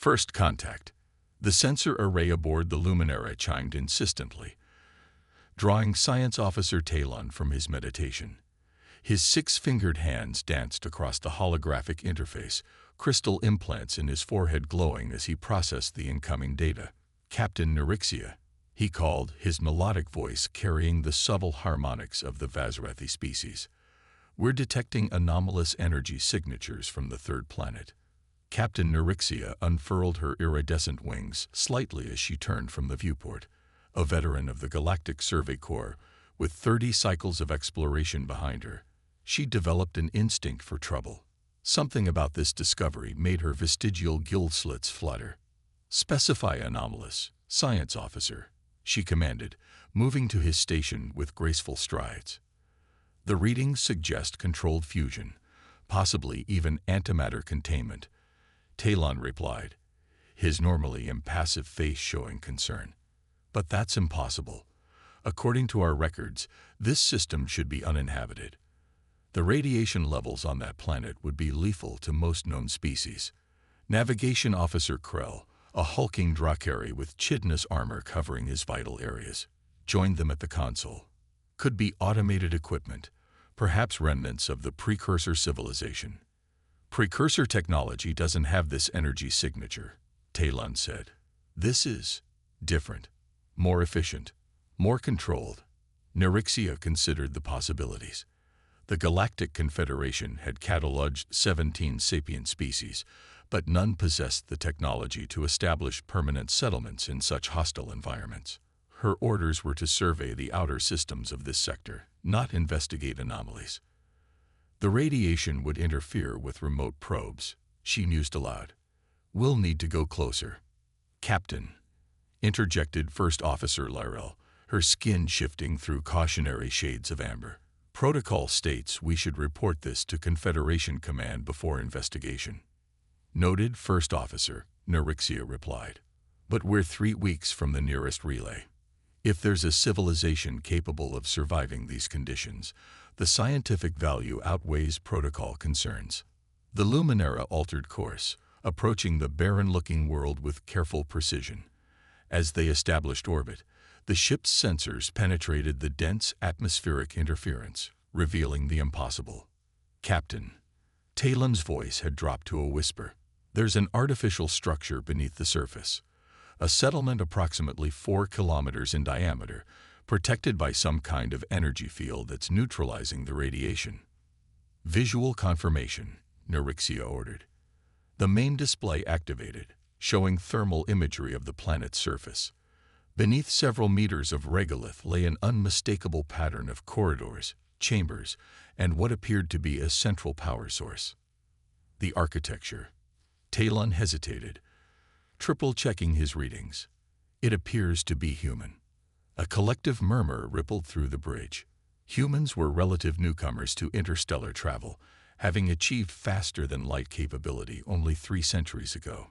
First contact. The sensor array aboard the Luminara chimed insistently, drawing Science Officer Talon from his meditation. His six-fingered hands danced across the holographic interface, crystal implants in his forehead glowing as he processed the incoming data. "Captain Neurixia," he called, his melodic voice carrying the subtle harmonics of the Vazrathi species. "We're detecting anomalous energy signatures from the third planet." Captain Neurixia unfurled her iridescent wings slightly as she turned from the viewport. A veteran of the Galactic Survey Corps, with 30 cycles of exploration behind her, she developed an instinct for trouble. Something about this discovery made her vestigial gill slits flutter. "Specify anomalous, Science Officer," she commanded, moving to his station with graceful strides. "The readings suggest controlled fusion, possibly even antimatter containment," Talon replied, his normally impassive face showing concern. "But that's impossible. According to our records, this system should be uninhabited. The radiation levels on that planet would be lethal to most known species." Navigation Officer Krell, a hulking Drakari with chitinous armor covering his vital areas, joined them at the console. "Could be automated equipment, perhaps remnants of the precursor civilization." "Precursor technology doesn't have this energy signature," Talon said. "This is different, more efficient, more controlled." Neurixia considered the possibilities. The Galactic Confederation had cataloged 17 sapient species, but none possessed the technology to establish permanent settlements in such hostile environments. Her orders were to survey the outer systems of this sector, not investigate anomalies. "The radiation would interfere with remote probes," she mused aloud. "We'll need to go closer." "Captain," interjected First Officer Lyrell, her skin shifting through cautionary shades of amber. "Protocol states we should report this to Confederation Command before investigation." "Noted, First Officer," Neurixia replied. "But we're 3 weeks from the nearest relay. If there's a civilization capable of surviving these conditions, the scientific value outweighs protocol concerns." The Luminara altered course, approaching the barren-looking world with careful precision. As they established orbit, the ship's sensors penetrated the dense atmospheric interference, revealing the impossible. "Captain," Talon's voice had dropped to a whisper, "there's an artificial structure beneath the surface. A settlement approximately 4 kilometers in diameter, protected by some kind of energy field that's neutralizing the radiation." "Visual confirmation," Neurixia ordered. The main display activated, showing thermal imagery of the planet's surface. Beneath several meters of regolith lay an unmistakable pattern of corridors, chambers, and what appeared to be a central power source. The architecture. Talon hesitated, triple-checking his readings. "It appears to be human." A collective murmur rippled through the bridge. Humans were relative newcomers to interstellar travel, having achieved faster-than-light capability only 3 centuries ago.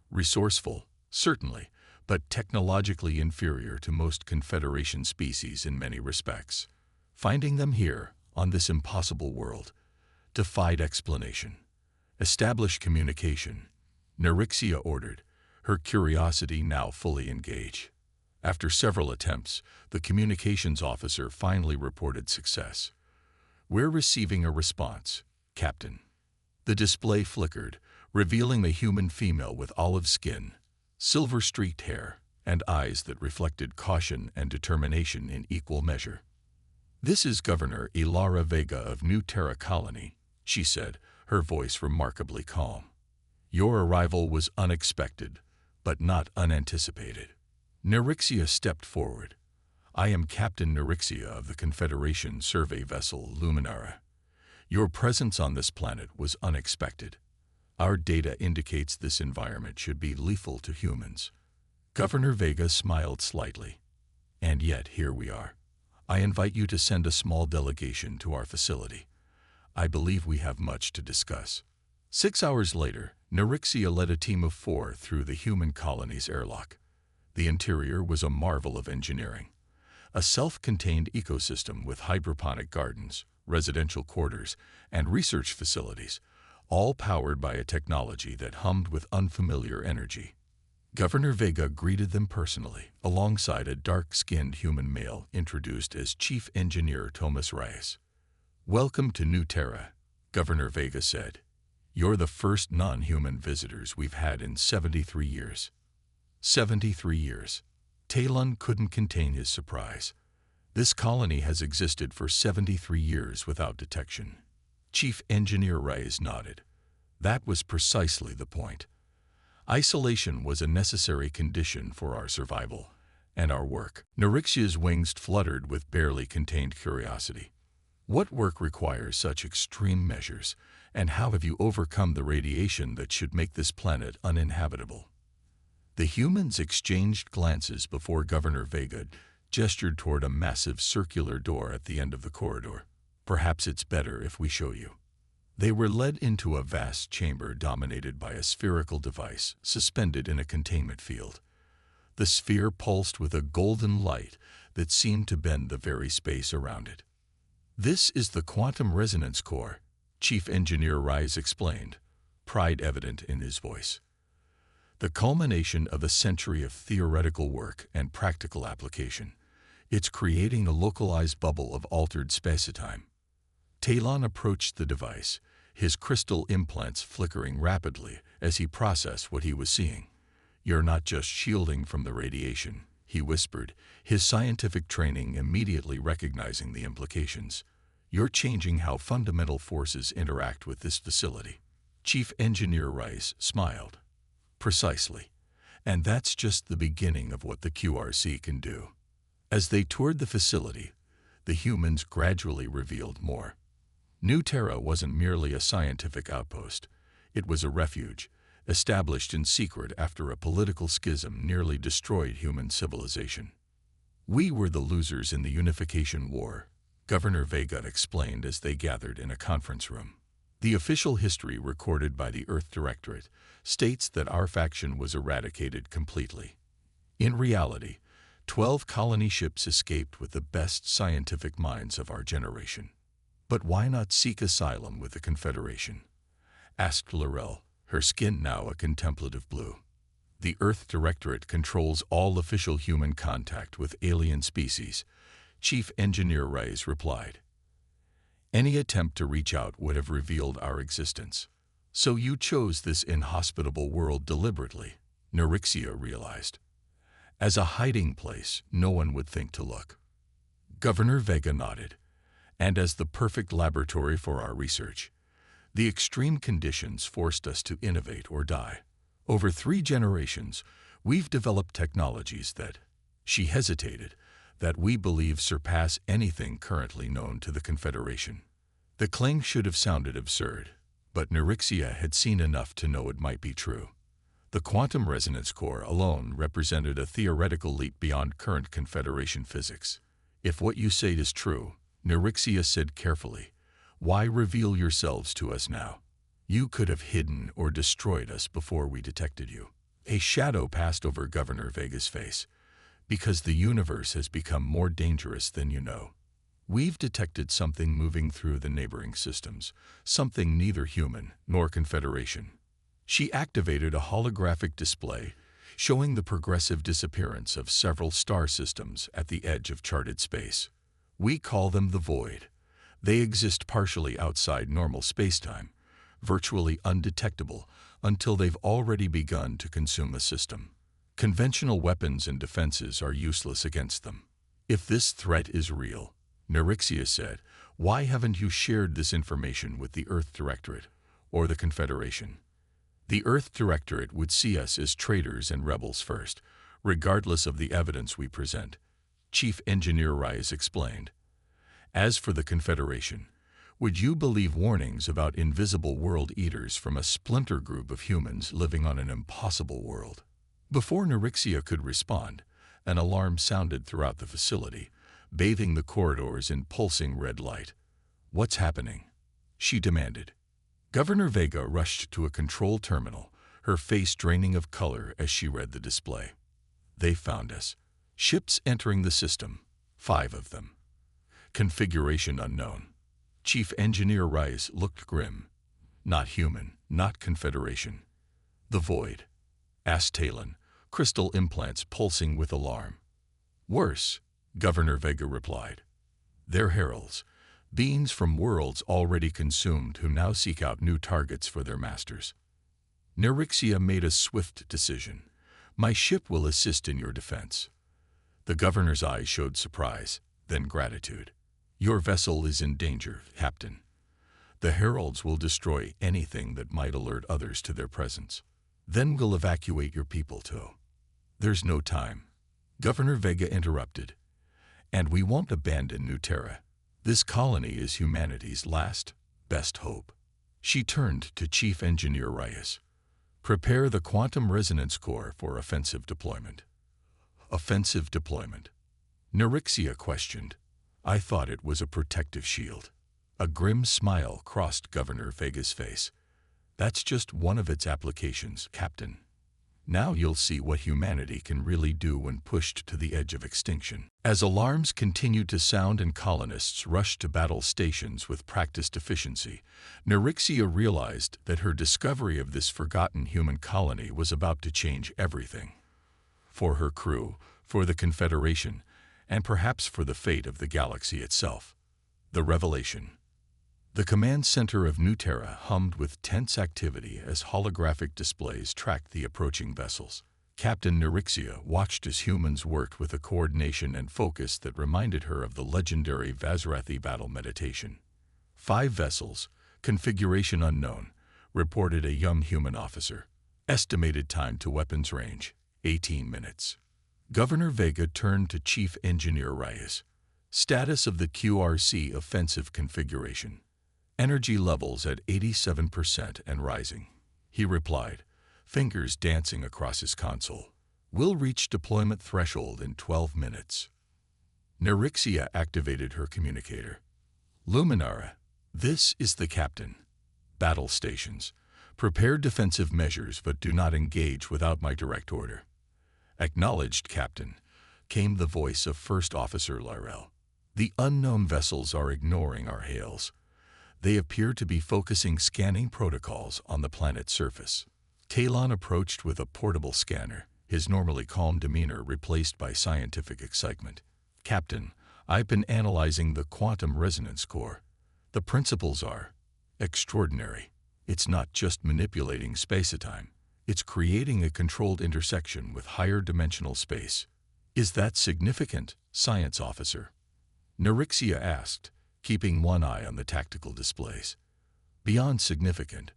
Resourceful, certainly, but technologically inferior to most Confederation species in many respects. Finding them here, on this impossible world, defied explanation. "Establish communication," Neurixia ordered, her curiosity now fully engaged. After several attempts, the communications officer finally reported success. "We're receiving a response, Captain." The display flickered, revealing a human female with olive skin, silver-streaked hair, and eyes that reflected caution and determination in equal measure. "This is Governor Ilara Vega of New Terra Colony," she said, her voice remarkably calm. "Your arrival was unexpected, but not unanticipated." Neurixia stepped forward. "I am Captain Neurixia of the Confederation survey vessel Luminara. Your presence on this planet was unexpected. Our data indicates this environment should be lethal to humans." Governor Vega smiled slightly. "And yet here we are. I invite you to send a small delegation to our facility. I believe we have much to discuss." 6 hours later, Neurixia led a team of 4 through the human colony's airlock. The interior was a marvel of engineering. A self-contained ecosystem with hydroponic gardens, residential quarters, and research facilities, all powered by a technology that hummed with unfamiliar energy. Governor Vega greeted them personally, alongside a dark-skinned human male introduced as Chief Engineer Thomas Reyes. "Welcome to New Terra," Governor Vega said. "You're the first non-human visitors we've had in 73 years. 73 years. Talon couldn't contain his surprise. This colony has existed for 73 years without detection. Chief Engineer Reyes nodded. That was precisely the point. Isolation was a necessary condition for our survival and our work. Neurixia's wings fluttered with barely contained curiosity. What work requires such extreme measures, and how have you overcome the radiation that should make this planet uninhabitable? The humans exchanged glances before Governor Vega gestured toward a massive circular door at the end of the corridor. Perhaps it's better if we show you. They were led into a vast chamber dominated by a spherical device suspended in a containment field. The sphere pulsed with a golden light that seemed to bend the very space around it. This is the quantum resonance core, Chief Engineer Reyes explained, pride evident in his voice. The culmination of a century of theoretical work and practical application. It's creating a localized bubble of altered spacetime. Talon approached the device, his crystal implants flickering rapidly as he processed what he was seeing. "You're not just shielding from the radiation," he whispered, his scientific training immediately recognizing the implications. "You're changing how fundamental forces interact with this facility." Chief Engineer Reyes smiled. "Precisely. And that's just the beginning of what the QRC can do." As they toured the facility, the humans gradually revealed more. New Terra wasn't merely a scientific outpost. It was a refuge, established in secret after a political schism nearly destroyed human civilization. "We were the losers in the Unification War," Governor Vega explained as they gathered in a conference room. "The official history recorded by the Earth Directorate states that our faction was eradicated completely. In reality, 12 colony ships escaped with the best scientific minds of our generation. But why not seek asylum with the Confederation?" asked Laurel, her skin now a contemplative blue. "The Earth Directorate controls all official human contact with alien species," Chief Engineer Reyes replied. "Any attempt to reach out would have revealed our existence. So you chose this inhospitable world deliberately," Neurixia realized. "As a hiding place no one would think to look." Governor Vega nodded. "And as the perfect laboratory for our research. The extreme conditions forced us to innovate or die. Over 3 generations, we've developed technologies that," she hesitated, "that we believe surpass anything currently known to the Confederation." The claim should have sounded absurd, but Neurixia had seen enough to know it might be true. The quantum resonance core alone represented a theoretical leap beyond current Confederation physics. "If what you say is true," Neurixia said carefully, "why reveal yourselves to us now? You could have hidden or destroyed us before we detected you." A shadow passed over Governor Vega's face. "Because the universe has become more dangerous than you know. We've detected something moving through the neighboring systems, something neither human nor Confederation." She activated a holographic display, showing the progressive disappearance of several star systems at the edge of charted space. "We call them the Void. They exist partially outside normal spacetime, virtually undetectable until they've already begun to consume a system. Conventional weapons and defenses are useless against them. If this threat is real," Neurixia said, "why haven't you shared this information with the Earth Directorate or the Confederation? The Earth Directorate would see us as traitors and rebels first, regardless of the evidence we present," Chief Engineer Reyes explained. "As for the Confederation, would you believe warnings about invisible world eaters from a splinter group of humans living on an impossible world?" Before Neurixia could respond, an alarm sounded throughout the facility, bathing the corridors in pulsing red light. "What's happening?" she demanded. Governor Vega rushed to a control terminal, her face draining of color as she read the display. "They found us. Ships entering the system. 5 of them. Configuration unknown." Chief Engineer Reyes looked grim. Not human, not Confederation. The void? Asked Talon, crystal implants pulsing with alarm. Worse, Governor Vega replied. They're heralds, beings from worlds already consumed who now seek out new targets for their masters. Nerixia made a swift decision. My ship will assist in your defense. The governor's eyes showed surprise, then gratitude. Your vessel is in danger, Captain. The heralds will destroy anything that might alert others to their presence. Then we'll evacuate your people too. There's no time. Governor Vega interrupted. And we won't abandon New Terra. This colony is humanity's last, best hope. She turned to Chief Engineer Reyes. Prepare the quantum resonance core for offensive deployment. Offensive deployment? Nerixia questioned. I thought it was a protective shield. A grim smile crossed Governor Vega's face. That's just one of its applications, Captain. Now you'll see what humanity can really do when pushed to the edge of extinction. As alarms continued to sound and colonists rushed to battle stations with practiced efficiency, Nerixia realized that her discovery of this forgotten human colony was about to change everything. For her crew, for the Confederation, and perhaps for the fate of the galaxy itself. The revelation. The command center of New Terra hummed with tense activity as holographic displays tracked the approaching vessels. Captain Nerixia watched as humans worked with a coordination and focus that reminded her of the legendary Vazrathi battle meditation. 5 vessels, configuration unknown, reported a young human officer. Estimated time to weapons range, 18 minutes. Governor Vega turned to Chief Engineer Reyes. Status of the QRC offensive configuration. Energy levels at 87% and rising. He replied, fingers dancing across his console. We'll reach deployment threshold in 12 minutes. Nerixia activated her communicator. Luminara, this is the captain. Battle stations. Prepare defensive measures but do not engage without my direct order. Acknowledged, Captain, came the voice of First Officer Lyrell. The unknown vessels are ignoring our hails. They appear to be focusing scanning protocols on the planet's surface. Talon approached with a portable scanner, his normally calm demeanor replaced by scientific excitement. Captain, I've been analyzing the quantum resonance core. The principles are extraordinary. It's not just manipulating space-time. It's creating a controlled intersection with higher dimensional space. Is that significant, Science Officer? Nerixia asked, keeping one eye on the tactical displays. Beyond significant,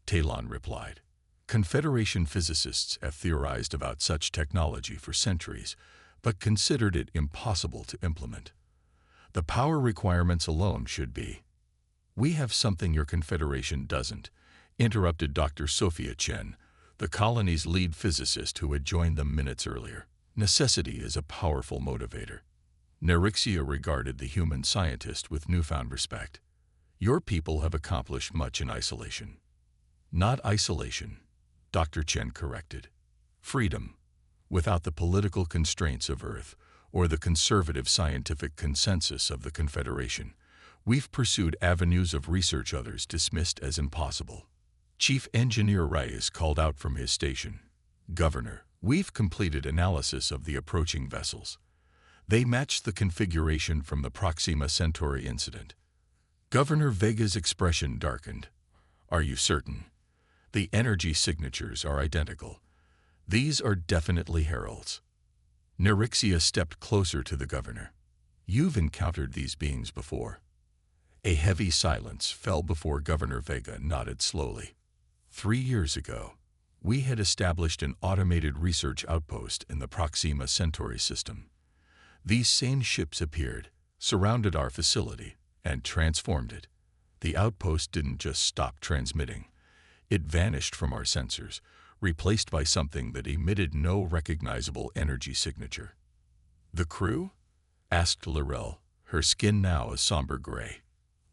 Talon replied. Confederation physicists have theorized about such technology for centuries, but considered it impossible to implement. The power requirements alone should be. We have something your Confederation doesn't, interrupted Dr. Sophia Chen, the colony's lead physicist who had joined them minutes earlier. Necessity is a powerful motivator. Nerixia regarded the human scientist with newfound respect. Your people have accomplished much in isolation. Not isolation, Dr. Chen corrected. Freedom, without the political constraints of Earth or the conservative scientific consensus of the Confederation. We've pursued avenues of research others dismissed as impossible. Chief Engineer Reyes called out from his station. Governor, we've completed analysis of the approaching vessels. They match the configuration from the Proxima Centauri incident. Governor Vega's expression darkened. Are you certain? The energy signatures are identical. These are definitely heralds. Nerixia stepped closer to the governor. You've encountered these beings before. A heavy silence fell before Governor Vega nodded slowly. 3 years ago, we had established an automated research outpost in the Proxima Centauri system. These same ships appeared, surrounded our facility, and transformed it. The outpost didn't just stop transmitting. It vanished from our sensors, replaced by something that emitted no recognizable energy signature. The crew? Asked Lyrell, her skin now a somber gray.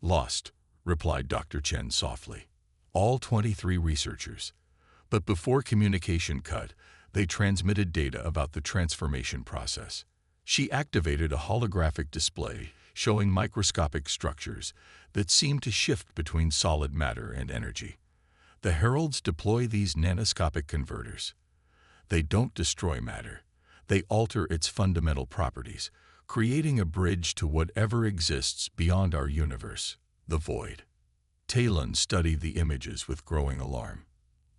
Lost, replied Dr. Chen softly. All 23 researchers. But before communication cut, they transmitted data about the transformation process. She activated a holographic display showing microscopic structures that seemed to shift between solid matter and energy. The heralds deploy these nanoscopic converters. They don't destroy matter. They alter its fundamental properties, creating a bridge to whatever exists beyond our universe, the void. Talon studied the images with growing alarm.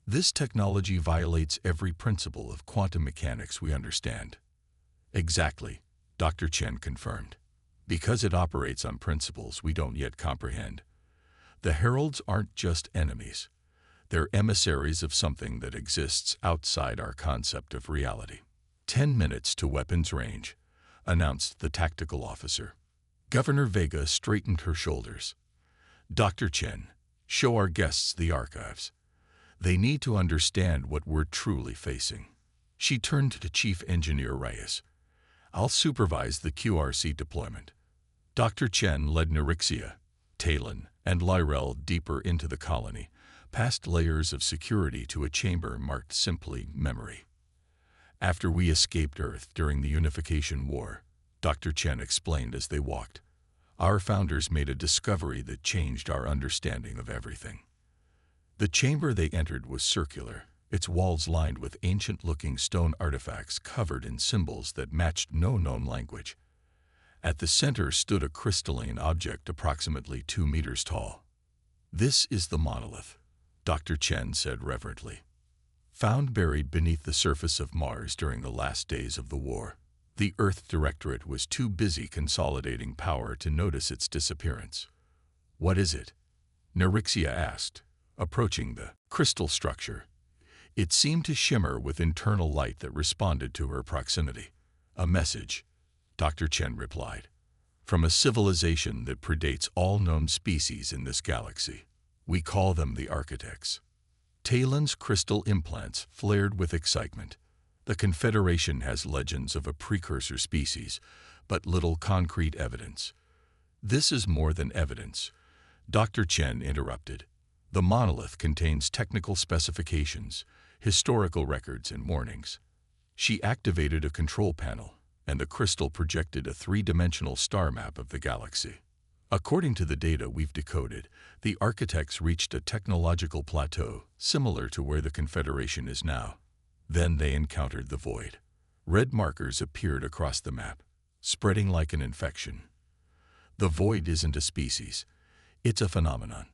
This technology violates every principle of quantum mechanics we understand. Exactly, Dr. Chen confirmed. Because it operates on principles we don't yet comprehend. The heralds aren't just enemies. They're emissaries of something that exists outside our concept of reality. 10 minutes to weapons range, announced the tactical officer. Governor Vega straightened her shoulders. Dr. Chen, show our guests the archives. They need to understand what we're truly facing. She turned to Chief Engineer Reyes. I'll supervise the QRC deployment. Dr. Chen led Nerixia, Talon, and Lyrel deeper into the colony, past layers of security to a chamber marked simply memory. After we escaped Earth during the Unification War, Dr. Chen explained as they walked, our founders made a discovery that changed our understanding of everything. The chamber they entered was circular, its walls lined with ancient-looking stone artifacts covered in symbols that matched no known language. At the center stood a crystalline object approximately 2 meters tall. This is the monolith, Dr. Chen said reverently. Found buried beneath the surface of Mars during the last days of the war. The Earth Directorate was too busy consolidating power to notice its disappearance. What is it? Nerixia asked, approaching the crystal structure. It seemed to shimmer with internal light that responded to her proximity. A message, Dr. Chen replied, from a civilization that predates all known species in this galaxy. We call them the Architects. Talon's crystal implants flared with excitement. The Confederation has legends of a precursor species, but little concrete evidence. This is more than evidence, Dr. Chen interrupted. The monolith contains technical specifications, historical records, and warnings. She activated a control panel, and the crystal projected a three-dimensional star map of the galaxy. According to the data we've decoded, the Architects reached a technological plateau similar to where the Confederation is now. Then they encountered the void. Red markers appeared across the map, spreading like an infection. The void isn't a species. It's a phenomenon,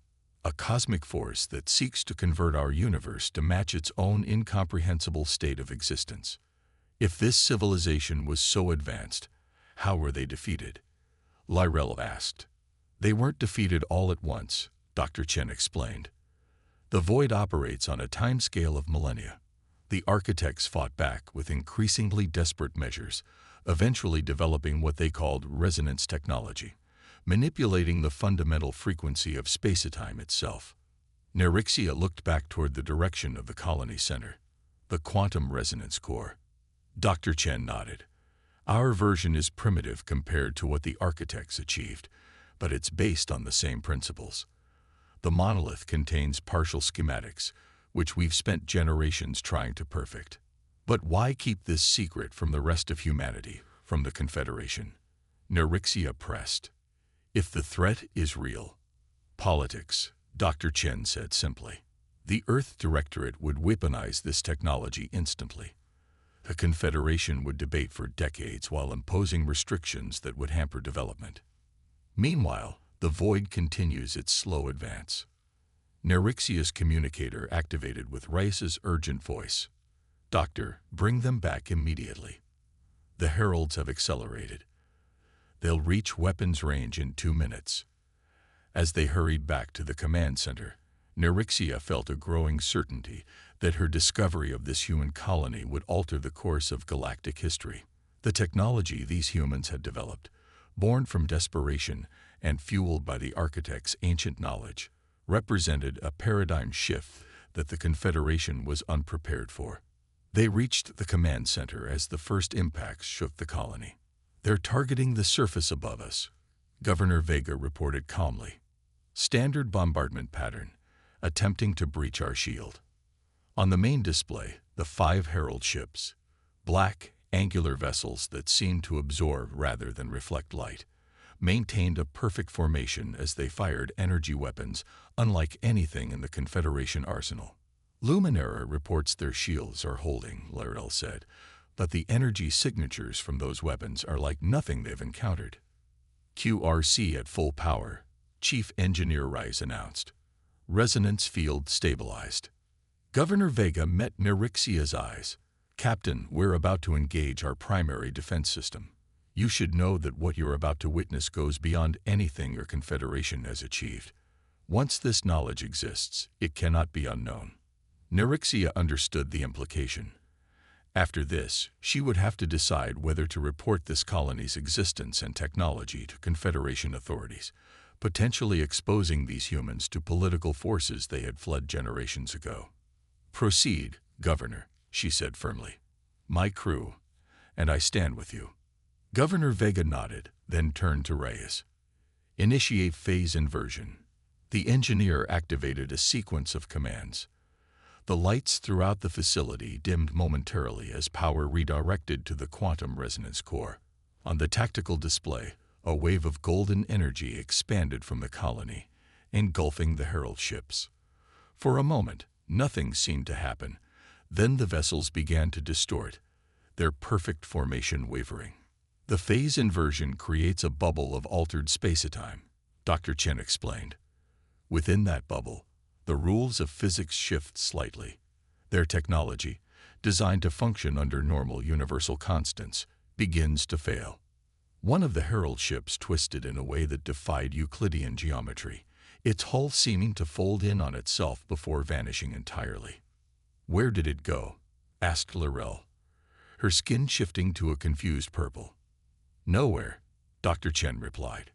a cosmic force that seeks to convert our universe to match its own incomprehensible state of existence. If this civilization was so advanced, how were they defeated? Lyrel asked. They weren't defeated all at once, Dr. Chen explained. The void operates on a timescale of millennia. The Architects fought back with increasingly desperate measures, eventually developing what they called resonance technology, manipulating the fundamental frequency of space-time itself. Nerixia looked back toward the direction of the colony center, the quantum resonance core. Dr. Chen nodded. Our version is primitive compared to what the Architects achieved, but it's based on the same principles. The monolith contains partial schematics, which we've spent generations trying to perfect. But why keep this secret from the rest of humanity, from the Confederation? Nerixia pressed. If the threat is real, politics, Dr. Chen said simply. The Earth Directorate would weaponize this technology instantly. The Confederation would debate for decades while imposing restrictions that would hamper development. Meanwhile, the void continues its slow advance. Nerixia's communicator activated with Reyes's urgent voice. Doctor, bring them back immediately. The heralds have accelerated. They'll reach weapons range in 2 minutes. As they hurried back to the command center, Nerixia felt a growing certainty that her discovery of this human colony would alter the course of galactic history. The technology these humans had developed, born from desperation and fueled by the Architects' ancient knowledge, represented a paradigm shift that the Confederation was unprepared for. They reached the command center as the first impacts shook the colony. They're targeting the surface above us, Governor Vega reported calmly. Standard bombardment pattern, attempting to breach our shield. On the main display, the 5 herald ships, black, angular vessels that seemed to absorb rather than reflect light, maintained a perfect formation as they fired energy weapons unlike anything in the Confederation arsenal. Luminara reports their shields are holding, Laurel said, but the energy signatures from those weapons are like nothing they've encountered. QRC at full power, Chief Engineer Rice announced. Resonance field stabilized. Governor Vega met Neurixia's eyes. Captain, we're about to engage our primary defense system. You should know that what you're about to witness goes beyond anything your Confederation has achieved. Once this knowledge exists, it cannot be unknown. Neurixia understood the implication. After this, she would have to decide whether to report this colony's existence and technology to Confederation authorities, potentially exposing these humans to political forces they had fled generations ago. Proceed, Governor, she said firmly. My crew, and I stand with you. Governor Vega nodded, then turned to Reyes. Initiate phase inversion. The engineer activated a sequence of commands. The lights throughout the facility dimmed momentarily as power redirected to the quantum resonance core. On the tactical display, a wave of golden energy expanded from the colony, engulfing the Herald ships. For a moment, nothing seemed to happen. Then the vessels began to distort, their perfect formation wavering. The phase inversion creates a bubble of altered space-time, Dr. Chen explained. Within that bubble, the rules of physics shift slightly. Their technology, designed to function under normal universal constants, begins to fail. One of the Herald ships twisted in a way that defied Euclidean geometry, its hull seeming to fold in on itself before vanishing entirely. Where did it go? Asked Laurel, her skin shifting to a confused purple. Nowhere, Dr. Chen replied.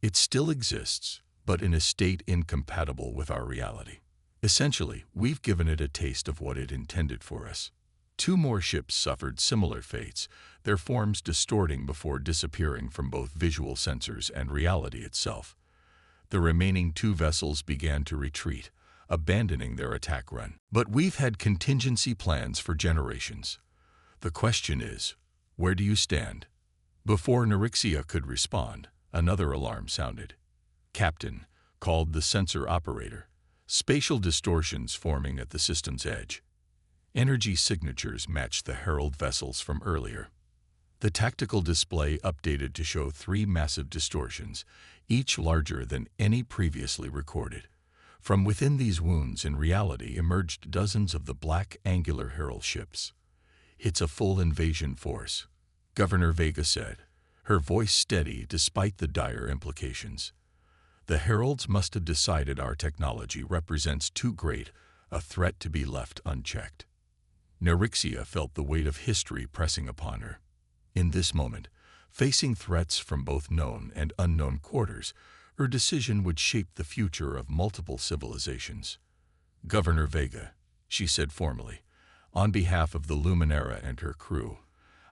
It still exists, but in a state incompatible with our reality. Essentially, we've given it a taste of what it intended for us. 2 more ships suffered similar fates, their forms distorting before disappearing from both visual sensors and reality itself. The remaining 2 vessels began to retreat, abandoning their attack run. But we've had contingency plans for generations. The question is, where do you stand? Before Neurixia could respond, another alarm sounded. Captain, called the sensor operator. Spatial distortions forming at the system's edge. Energy signatures matched the Herald vessels from earlier. The tactical display updated to show 3 massive distortions, each larger than any previously recorded. From within these wounds in reality emerged dozens of the black angular Herald ships. It's a full invasion force, Governor Vega said, her voice steady despite the dire implications. The Heralds must have decided our technology represents too great a threat to be left unchecked. Neurixia felt the weight of history pressing upon her. In this moment, facing threats from both known and unknown quarters, her decision would shape the future of multiple civilizations. Governor Vega, she said formally, on behalf of the Luminara and her crew,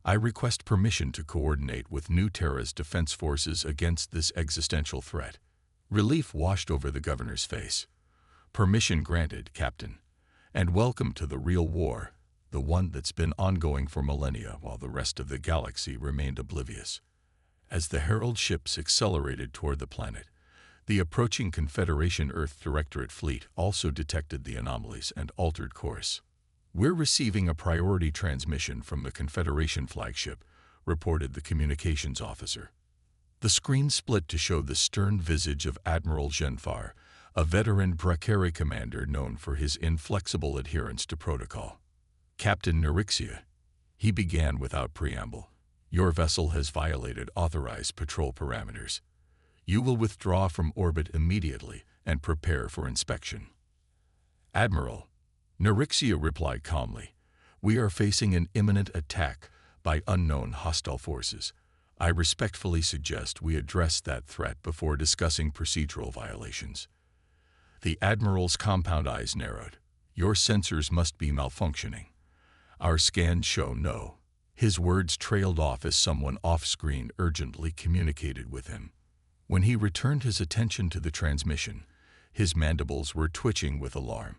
I request permission to coordinate with New Terra's defense forces against this existential threat. Relief washed over the governor's face. Permission granted, Captain, and welcome to the real war, the one that's been ongoing for millennia while the rest of the galaxy remained oblivious. As the Herald ships accelerated toward the planet, the approaching Confederation Earth Directorate fleet also detected the anomalies and altered course. We're receiving a priority transmission from the Confederation flagship, reported the communications officer. The screen split to show the stern visage of Admiral Genfar, a veteran Brakeri commander known for his inflexible adherence to protocol. Captain Neurixia, he began without preamble. Your vessel has violated authorized patrol parameters. You will withdraw from orbit immediately and prepare for inspection. Admiral, Neurixia replied calmly, we are facing an imminent attack by unknown hostile forces. I respectfully suggest we address that threat before discussing procedural violations. The Admiral's compound eyes narrowed. Your sensors must be malfunctioning. Our scans show no. His words trailed off as someone off-screen urgently communicated with him. When he returned his attention to the transmission, his mandibles were twitching with alarm.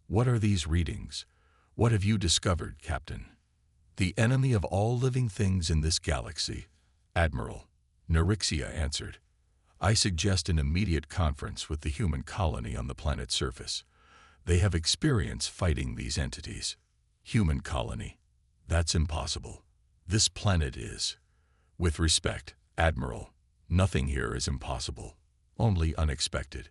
What are these readings? What have you discovered, Captain? The enemy of all living things in this galaxy, Admiral, Nerixia answered. I suggest an immediate conference with the human colony on the planet's surface. They have experience fighting these entities. Human colony. That's impossible. This planet is. With respect, Admiral, nothing here is impossible, only unexpected.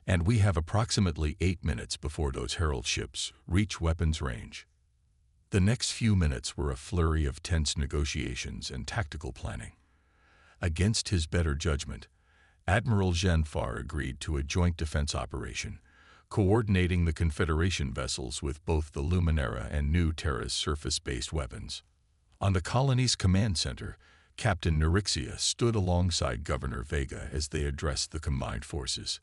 And we have approximately 8 minutes before those Herald ships reach weapons range. The next few minutes were a flurry of tense negotiations and tactical planning. Against his better judgment, Admiral Genfar agreed to a joint defense operation, coordinating the Confederation vessels with both the Luminera and New Terra's surface-based weapons. On the colony's command center, Captain Nerixia stood alongside Governor Vega as they addressed the combined forces.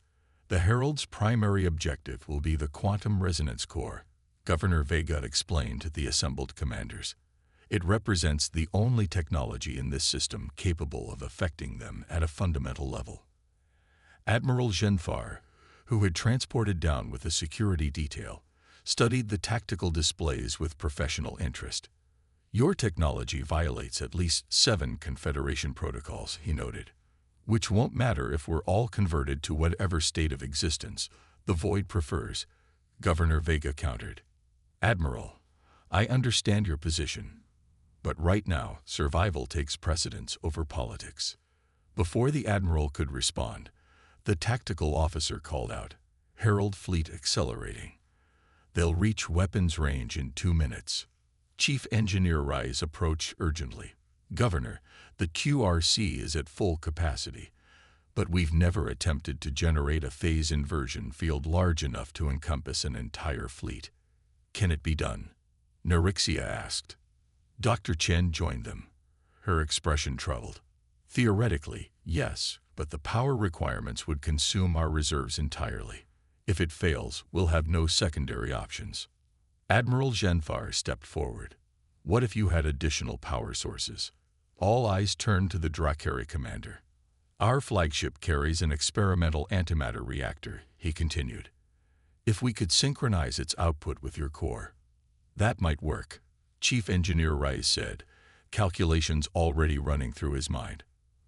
The Herald's primary objective will be the Quantum Resonance Core, Governor Vega explained to the assembled commanders. It represents the only technology in this system capable of affecting them at a fundamental level. Admiral Genfar, who had transported down with a security detail, studied the tactical displays with professional interest. Your technology violates at least 7 Confederation protocols, he noted. Which won't matter if we're all converted to whatever state of existence the Void prefers, Governor Vega countered. Admiral, I understand your position. But right now, survival takes precedence over politics. Before the Admiral could respond, the tactical officer called out, Herald fleet accelerating. They'll reach weapons range in 2 minutes. Chief Engineer Rice approached urgently. Governor, the QRC is at full capacity, but we've never attempted to generate a phase inversion field large enough to encompass an entire fleet. Can it be done? Nerixia asked. Dr. Chen joined them, her expression troubled. Theoretically, yes, but the power requirements would consume our reserves entirely. If it fails, we'll have no secondary options. Admiral Genfar stepped forward. What if you had additional power sources? All eyes turned to the Drakari commander. Our flagship carries an experimental antimatter reactor, he continued. If we could synchronize its output with your core, that might work. Chief Engineer Rice said, calculations already running through his mind.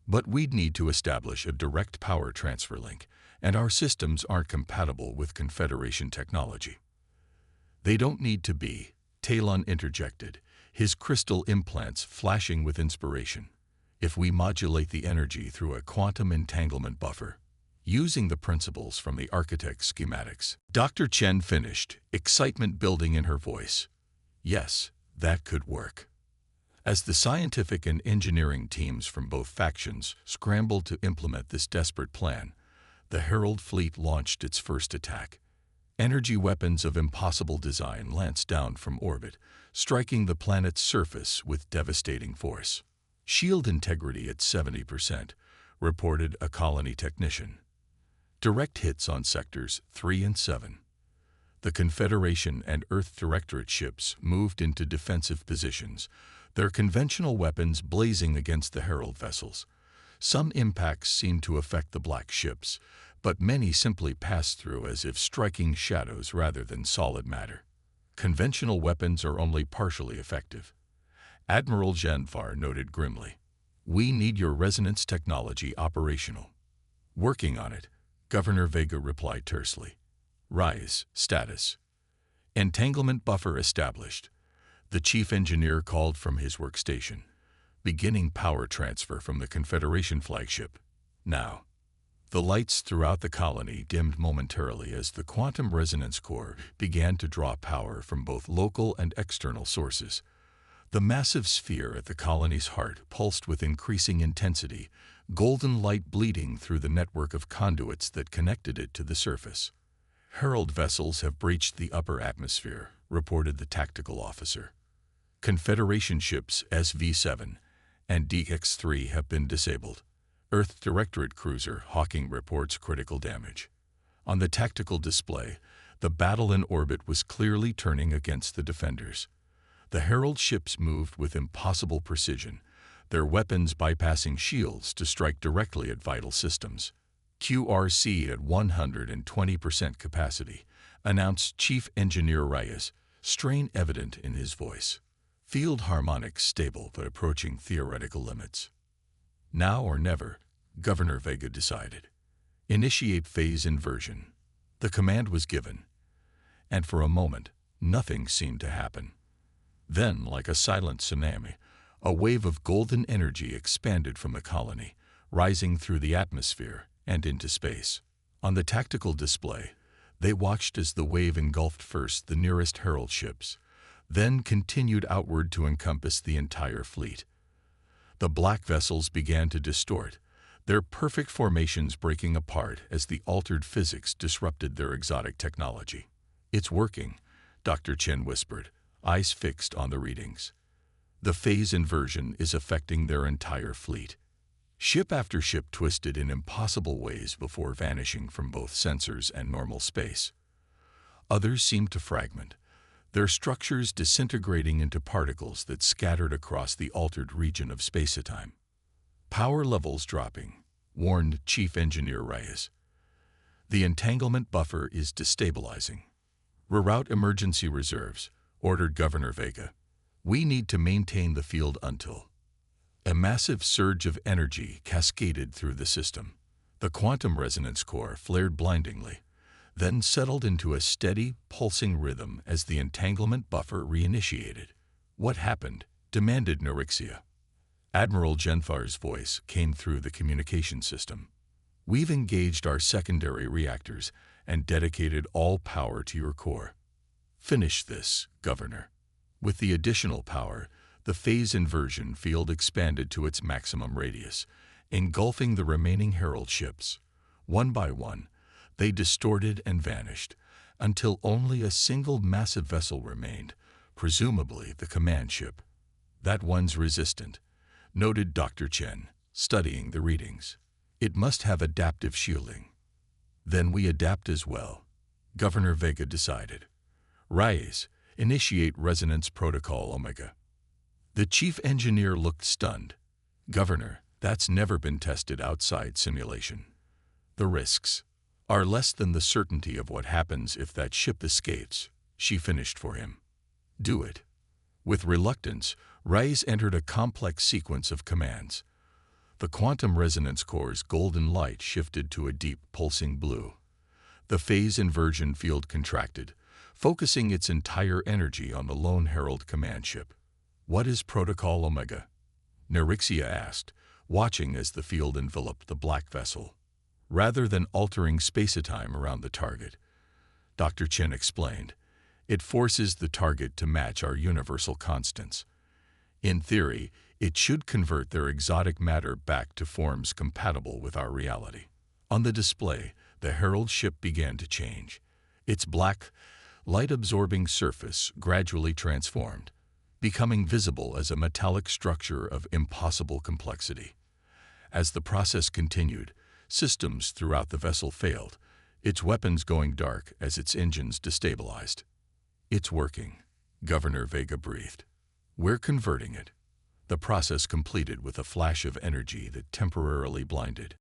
But we'd need to establish a direct power transfer link, and our systems aren't compatible with Confederation technology. They don't need to be, Talon interjected, his crystal implants flashing with inspiration. If we modulate the energy through a quantum entanglement buffer, using the principles from the architect's schematics. Dr. Chen finished, excitement building in her voice. Yes, that could work. As the scientific and engineering teams from both factions scrambled to implement this desperate plan, the Herald fleet launched its first attack. Energy weapons of impossible design lanced down from orbit, striking the planet's surface with devastating force. Shield integrity at 70%, reported a colony technician. Direct hits on sectors 3 and 7. The Confederation and Earth Directorate ships moved into defensive positions, their conventional weapons blazing against the Herald vessels. Some impacts seemed to affect the black ships, but many simply passed through as if striking shadows rather than solid matter. Conventional weapons are only partially effective. Admiral Genfar noted grimly. We need your resonance technology operational. Working on it, Governor Vega replied tersely. Rise, status. Entanglement buffer established. The chief engineer called from his workstation. Beginning power transfer from the Confederation flagship. Now. The lights throughout the colony dimmed momentarily as the quantum resonance core began to draw power from both local and external sources. The massive sphere at the colony's heart pulsed with increasing intensity, golden light bleeding through the network of conduits that connected it to the surface. Herald vessels have breached the upper atmosphere, reported the tactical officer. Confederation ships SV-7 and DX-3 have been disabled. Earth Directorate cruiser Hawking reports critical damage. On the tactical display, the battle in orbit was clearly turning against the defenders. The Herald ships moved with impossible precision, their weapons bypassing shields to strike directly at vital systems. QRC at 120% capacity, announced Chief Engineer Reyes, strain evident in his voice. Field harmonics stable but approaching theoretical limits. Now or never, Governor Vega decided. Initiate phase inversion. The command was given, and for a moment, nothing seemed to happen. Then, like a silent tsunami, a wave of golden energy expanded from the colony, rising through the atmosphere and into space. On the tactical display, they watched as the wave engulfed first the nearest Herald ships, then continued outward to encompass the entire fleet. The black vessels began to distort, their perfect formations breaking apart as the altered physics disrupted their exotic technology. "It's working," Dr. Chen whispered, eyes fixed on the readings. "The phase inversion is affecting their entire fleet." Ship after ship twisted in impossible ways before vanishing from both sensors and normal space. Others seemed to fragment, their structures disintegrating into particles that scattered across the altered region of space-time. "Power levels dropping," warned Chief Engineer Reyes. "The entanglement buffer is destabilizing." "Reroute emergency reserves," ordered Governor Vega. "We need to maintain the field until—" A massive surge of energy cascaded through the system. The quantum resonance core flared blindingly, then settled into a steady, pulsing rhythm as the entanglement buffer reinitiated. "What happened?" demanded Neurixia. Admiral Genfar's voice came through the communication system. "We've engaged our secondary reactors and dedicated all power to your core." "Finish this, Governor." With the additional power, the phase inversion field expanded to its maximum radius, engulfing the remaining Herald ships. One by one, they distorted and vanished, until only a single massive vessel remained, presumably the command ship. "That one's resistant," noted Dr. Chen, studying the readings. "It must have adaptive shielding." "Then we adapt as well," Governor Vega decided. "Reyes, initiate Resonance Protocol Omega." The chief engineer looked stunned. "Governor, that's never been tested outside simulation. The risks are less than the certainty of what happens if that ship escapes," she finished for him. "Do it." With reluctance, Reyes entered a complex sequence of commands. The quantum resonance core's golden light shifted to a deep, pulsing blue. The phase inversion field contracted, focusing its entire energy on the lone Herald command ship. "What is Protocol Omega?" Neurixia asked, watching as the field enveloped the black vessel. "Rather than altering space-time around the target," Dr. Chen explained, "it forces the target to match our universal constants. In theory, it should convert their exotic matter back to forms compatible with our reality." On the display, the Herald ship began to change. Its black, light-absorbing surface gradually transformed, becoming visible as a metallic structure of impossible complexity. As the process continued, systems throughout the vessel failed, its weapons going dark as its engines destabilized. "It's working," Governor Vega breathed. "We're converting it." The process completed with a flash of energy that temporarily blinded.